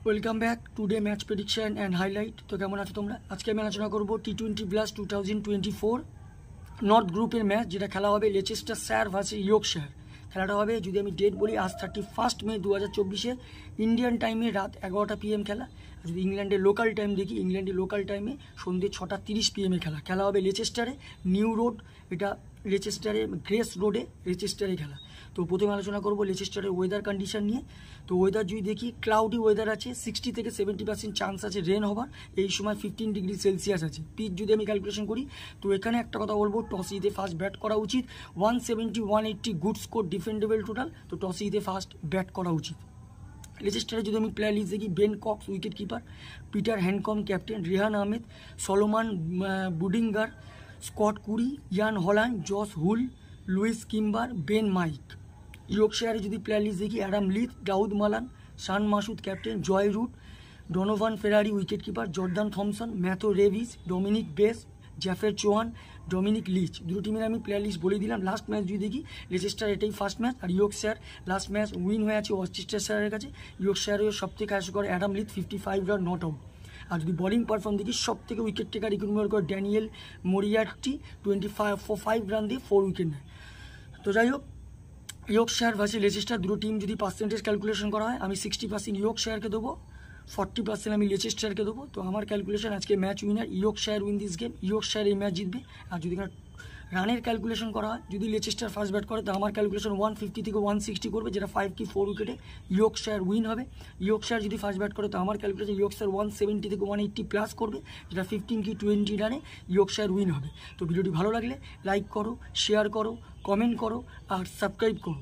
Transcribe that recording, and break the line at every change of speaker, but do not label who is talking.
Welcome back today match prediction and highlight. তো কেমন আছো তোমরা? আজকে আমি আলোচনা করবো T20+ 2024 নর্থ গ্রুপের ম্যাচ, যেটা খেলা হবে লেচেস্টারশায়ার ভার্সেস ইয়র্কশায়ার। খেলাটা হবে, যদি আমি ডেট বলি, আজ 31 মে 2024 ইন্ডিয়ান টাইমে রাত 11টা PM খেলা। আর যদি ইংল্যান্ডের লোকাল টাইম দেখি, ইংল্যান্ডের লোকাল টাইমে সন্ধ্যে 6:30 PM খেলা হবে লেচেস্টারে, নিউ রোড, এটা লেচেস্টারে গ্রেস রোডে লেচেস্টারে খেলা। তো প্রথমে আলোচনা করবো লেচেস্টারের ওয়েদার কন্ডিশন নিয়ে। তো ওয়েদার যদি দেখি, ক্লাউডি ওয়েদার আছে, 60 থেকে 70% চান্স আছে রেন হবার। এই সময় 15 ডিগ্রি সেলসিয়াস আছে। পিচ যদি আমি ক্যালকুলেশন করি, তো এখানে একটা কথা বলবো, টস জিতে ফার্স্ট ব্যাট করা উচিত। 170 180 গুড স্কোর, ডিফেন্ডেবল টোটাল। তো টস জিতে ফার্স্ট ব্যাট করা উচিত। লেচেস্টারে যদি আমি প্লেয়ার লিস্ট দেখি, Ben Cox wicket keeper, Peter Handscomb captain, Rehan Ahmed, Solomon Budinger, Scott Currie, Ian Holland, Josh Hull, Louis Kimber, Ben Mike. ইয়র্কশায়ারে যদি প্লেয়ার লিস্ট দেখি, Adam Lyth, Dawid Malan, Shan Masood captain, Joe Root, Donovan Ferreira wicket keeper, Jordan Thompson, Matthew Revis, Dominic Bess, Jafer Chohan, Dominic লিচ। দুটো টিমের আমি player list বলে দিলাম। Last match যদি দেখি, লেচেস্টার এটাই ফার্স্ট ম্যাচ, আর ইয়র্কশায়ার লাস্ট ম্যাচ উইন হয়ে আছে ওয়ারচেস্টারশায়ারের কাছে। ইয়র্কশায়ারের সব থেকে হায়েস্ট করে Adam Lyth 55 run not out. আর যদি বোলিং পারফর্ম দেখি, সব থেকে উইকেট টেকার রিক্রুটমেন্ট করে ড্যানিয়েল মোরিয়ার্টি 25 রান দিয়ে 4 উইকেট নেয়। তো যাই হোক, ইয়র্কশায়ার ভার্সেস লেচেস্টার দুটো টিম যদি পার্সেন্টেজ ক্যালকুলেশন করা হয়, আমি 60% ইয়র্কশায়ারকে দেবো, 40% আমি লেচেস্টারকে দেবো। তো আমার ক্যালকুলেশন আজকে match winner Yorkshire win this game, Yorkshire এই ম্যাচ জিতবে। আর যদি রানের ক্যালকুলেশন করা হয়, যদি লেচেস্টার ফার্স্ট ব্যাট করে, তো আমার ক্যালকুলেশন 150 থেকে 160 করবে, যেটা 5 কি 4 উইকেটে ইয়র্কশায়ার উইন হবে। ইয়র্কশায়ার যদি ফার্স্ট ব্যাট করে, তো আমার ক্যালকুলেশন ইয়র্কশায়ার 170 থেকে 180 প্লাস করবে, যেটা 15 কি 20 রানে ইয়র্কশায়ার উইন হবে। তো ভিডিওটি ভালো লাগলে লাইক করো, শেয়ার করো, কমেন্ট করো আর সাবস্ক্রাইব করো।